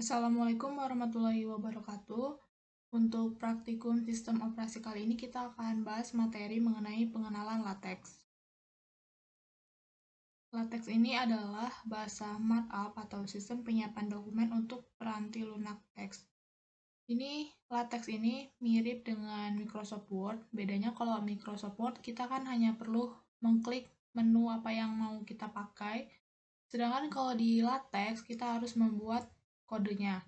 Assalamualaikum warahmatullahi wabarakatuh. Untuk praktikum sistem operasi kali ini kita akan bahas materi mengenai pengenalan LaTeX. LaTeX ini adalah bahasa markup atau sistem penyiapan dokumen untuk peranti lunak teks. LaTeX ini mirip dengan Microsoft Word. Bedanya kalau Microsoft Word kita kan hanya perlu mengklik menu apa yang mau kita pakai. Sedangkan kalau di LaTeX kita harus membuat kodenya.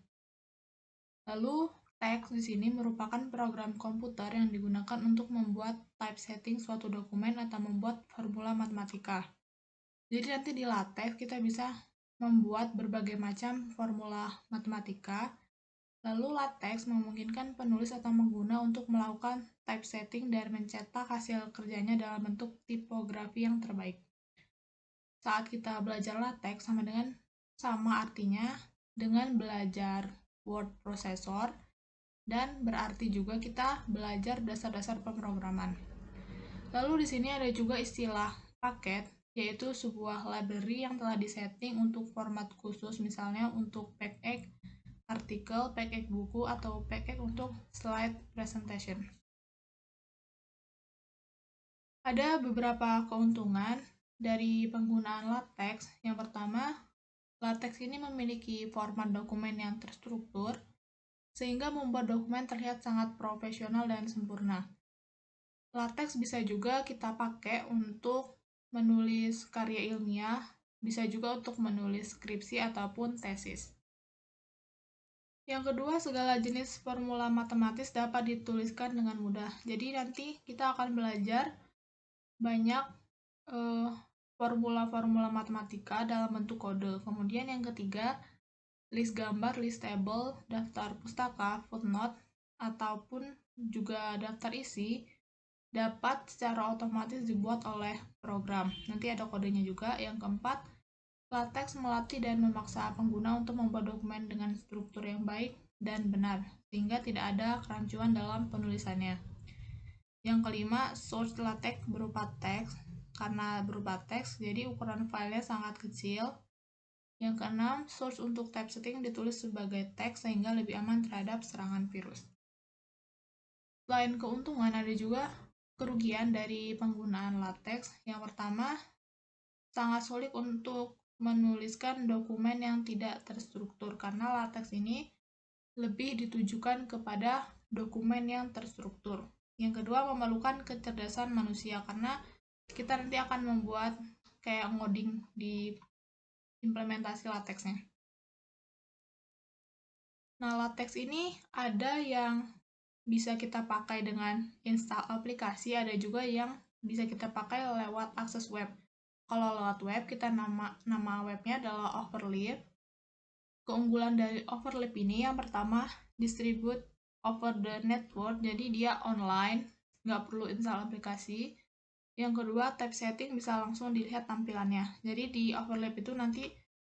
Lalu, teks di sini merupakan program komputer yang digunakan untuk membuat typesetting suatu dokumen atau membuat formula matematika. Jadi nanti di LaTeX kita bisa membuat berbagai macam formula matematika. Lalu LaTeX memungkinkan penulis atau pengguna untuk melakukan typesetting dan mencetak hasil kerjanya dalam bentuk tipografi yang terbaik. Saat kita belajar LaTeX sama artinya dengan belajar word processor, dan berarti juga kita belajar dasar-dasar pemrograman. Lalu di sini ada juga istilah paket, yaitu sebuah library yang telah disetting untuk format khusus, misalnya untuk pacx artikel, pacx buku, atau pacx untuk slide presentation. Ada beberapa keuntungan dari penggunaan LaTeX. Yang pertama, LaTeX ini memiliki format dokumen yang terstruktur, sehingga membuat dokumen terlihat sangat profesional dan sempurna. LaTeX bisa juga kita pakai untuk menulis karya ilmiah, bisa juga untuk menulis skripsi ataupun tesis. Yang kedua, segala jenis formula matematis dapat dituliskan dengan mudah. Jadi nanti kita akan belajar banyak formula-formula matematika dalam bentuk kode. Kemudian yang ketiga, list gambar, list table, daftar pustaka, footnote, ataupun juga daftar isi dapat secara otomatis dibuat oleh program. Nanti ada kodenya juga. Yang keempat, LaTeX melatih dan memaksa pengguna untuk membuat dokumen dengan struktur yang baik dan benar, sehingga tidak ada kerancuan dalam penulisannya. Yang kelima, source LaTeX berupa teks. Karena berupa teks, jadi ukuran filenya sangat kecil. Yang keenam, source untuk typesetting ditulis sebagai teks sehingga lebih aman terhadap serangan virus. Selain keuntungan, ada juga kerugian dari penggunaan LaTeX. Yang pertama, sangat sulit untuk menuliskan dokumen yang tidak terstruktur karena LaTeX ini lebih ditujukan kepada dokumen yang terstruktur. Yang kedua, memerlukan kecerdasan manusia karena kita nanti akan membuat kayak ngoding di implementasi LaTeX-nya. Nah, LaTeX ini ada yang bisa kita pakai dengan install aplikasi, ada juga yang bisa kita pakai lewat akses web. Kalau lewat web, kita nama webnya adalah Overleaf. Keunggulan dari Overleaf ini yang pertama, distribute over the network, jadi dia online, nggak perlu install aplikasi. Yang kedua, typesetting bisa langsung dilihat tampilannya. Jadi di Overleaf itu nanti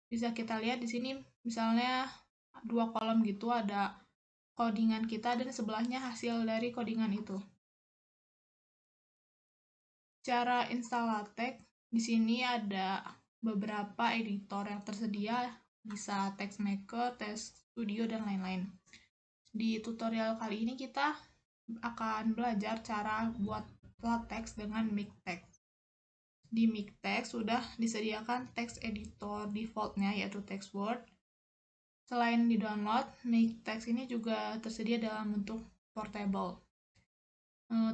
bisa kita lihat di sini misalnya 2 kolom gitu, ada codingan kita dan sebelahnya hasil dari codingan itu. Cara install LaTeX, di sini ada beberapa editor yang tersedia, bisa TextMaker, TextStudio, dan lain-lain. Di tutorial kali ini kita akan belajar cara buat LaTeX dengan MikTeX. Di MikTeX sudah disediakan text editor defaultnya, yaitu TextWord. Selain di-download, MikTeX ini juga tersedia dalam bentuk portable.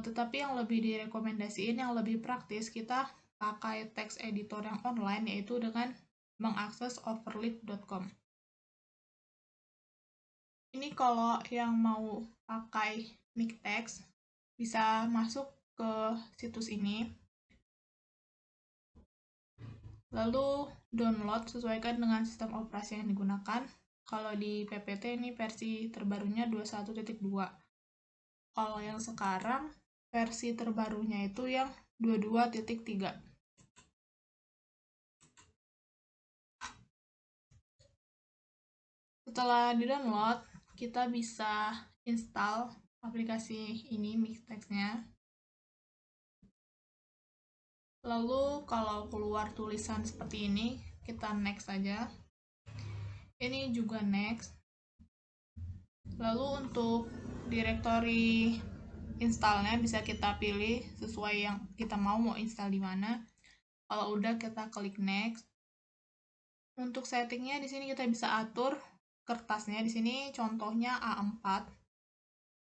Tetapi yang lebih direkomendasiin, yang lebih praktis, kita pakai text editor yang online, yaitu dengan mengakses overleaf.com. Ini kalau yang mau pakai MikTeX bisa masuk ke situs ini, lalu download sesuaikan dengan sistem operasi yang digunakan. Kalau di PPT ini versi terbarunya 21.2. Kalau yang sekarang versi terbarunya itu yang 22.3. Setelah di-download, kita bisa install aplikasi ini, MikTeX-nya. Lalu kalau keluar tulisan seperti ini, kita next aja. Ini juga next. Lalu untuk directory installnya bisa kita pilih sesuai yang kita mau install di mana. Kalau udah kita klik next. Untuk settingnya di sini kita bisa atur kertasnya. Di sini contohnya A4.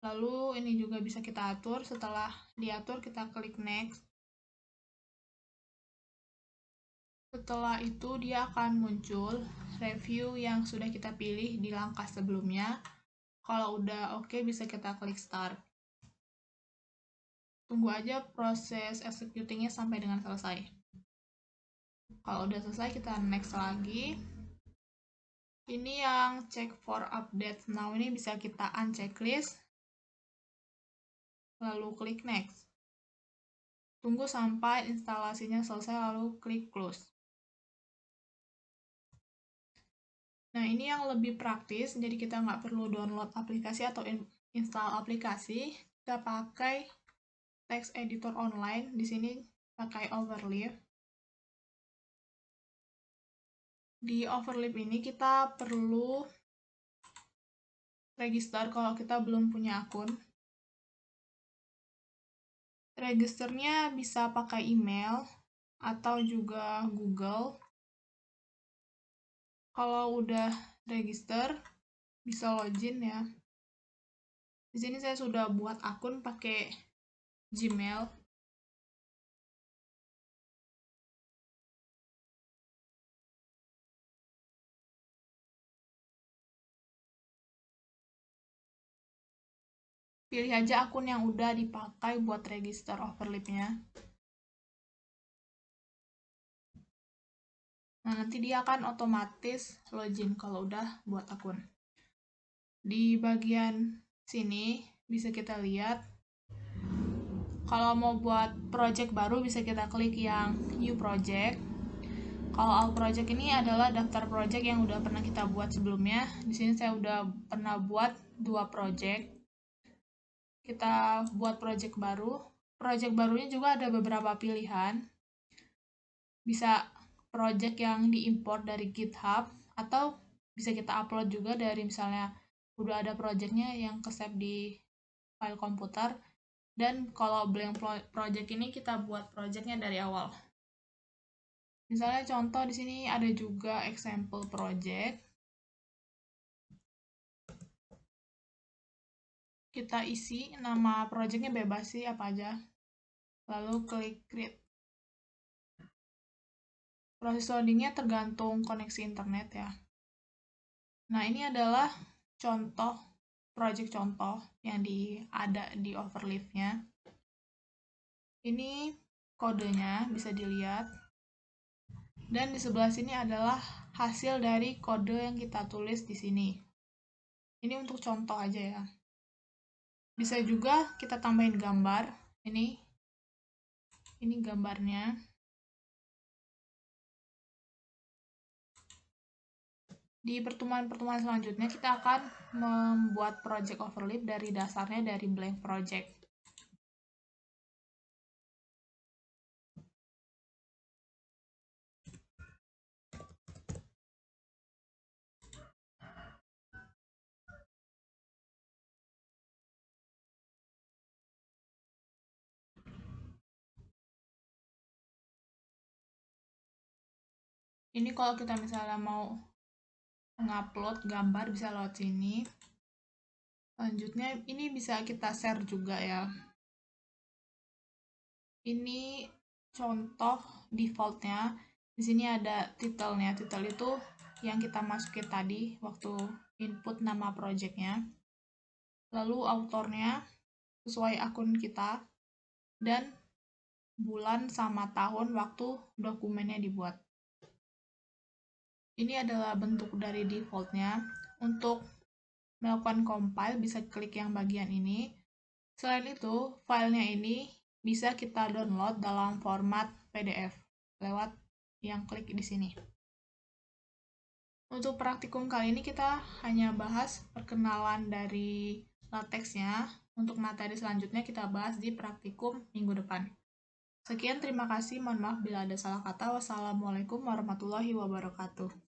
Lalu ini juga bisa kita atur. Setelah diatur kita klik next. Setelah itu dia akan muncul review yang sudah kita pilih di langkah sebelumnya. Kalau udah oke, bisa kita klik start. Tunggu aja proses executingnya sampai dengan selesai. Kalau udah selesai kita next lagi. Ini yang check for updates now, ini bisa kita unchecklist. Lalu klik next. Tunggu sampai instalasinya selesai lalu klik close. Nah, ini yang lebih praktis, jadi kita nggak perlu download aplikasi atau install aplikasi. Kita pakai text editor online. Di sini pakai Overleaf. Di Overleaf ini kita perlu register kalau kita belum punya akun. Registernya bisa pakai email atau juga Google. Kalau udah register, bisa login ya. Di sini saya sudah buat akun pakai Gmail. Pilih aja akun yang udah dipakai buat register Overleaf-nya. Nah, nanti dia akan otomatis login kalau udah buat akun. Di bagian sini bisa kita lihat, kalau mau buat project baru bisa kita klik yang New Project. Kalau All Project ini adalah daftar project yang udah pernah kita buat sebelumnya. Di sini saya udah pernah buat 2 project. Kita buat project baru. Project barunya juga ada beberapa pilihan. Bisa project yang diimport dari GitHub atau bisa kita upload juga dari misalnya udah ada projectnya yang ke-save di file komputer. Dan kalau blank project ini kita buat projectnya dari awal. Misalnya contoh di sini ada juga example project. Kita isi nama projectnya bebas sih apa aja. Lalu klik create. Proses loadingnya tergantung koneksi internet ya. Nah, ini adalah contoh project contoh yang ada di Overleaf-nya. Ini kodenya bisa dilihat. Dan di sebelah sini adalah hasil dari kode yang kita tulis di sini. Ini untuk contoh aja ya. Bisa juga kita tambahin gambar. Ini gambarnya. Di pertemuan-pertemuan selanjutnya kita akan membuat project Overleaf dari dasarnya dari blank project. Ini kalau kita misalnya mau mengupload gambar bisa lewat sini. Selanjutnya ini bisa kita share juga ya. Ini contoh defaultnya. Di sini ada titelnya. Titel itu yang kita masukin tadi waktu input nama projectnya. Lalu autornya sesuai akun kita dan bulan sama tahun waktu dokumennya dibuat. Ini adalah bentuk dari defaultnya. Untuk melakukan compile bisa klik yang bagian ini. Selain itu, filenya ini bisa kita download dalam format PDF lewat yang klik di sini. Untuk praktikum kali ini kita hanya bahas perkenalan dari LaTeX-nya. Untuk materi selanjutnya kita bahas di praktikum minggu depan. Sekian, terima kasih. Mohon maaf bila ada salah kata. Wassalamualaikum warahmatullahi wabarakatuh.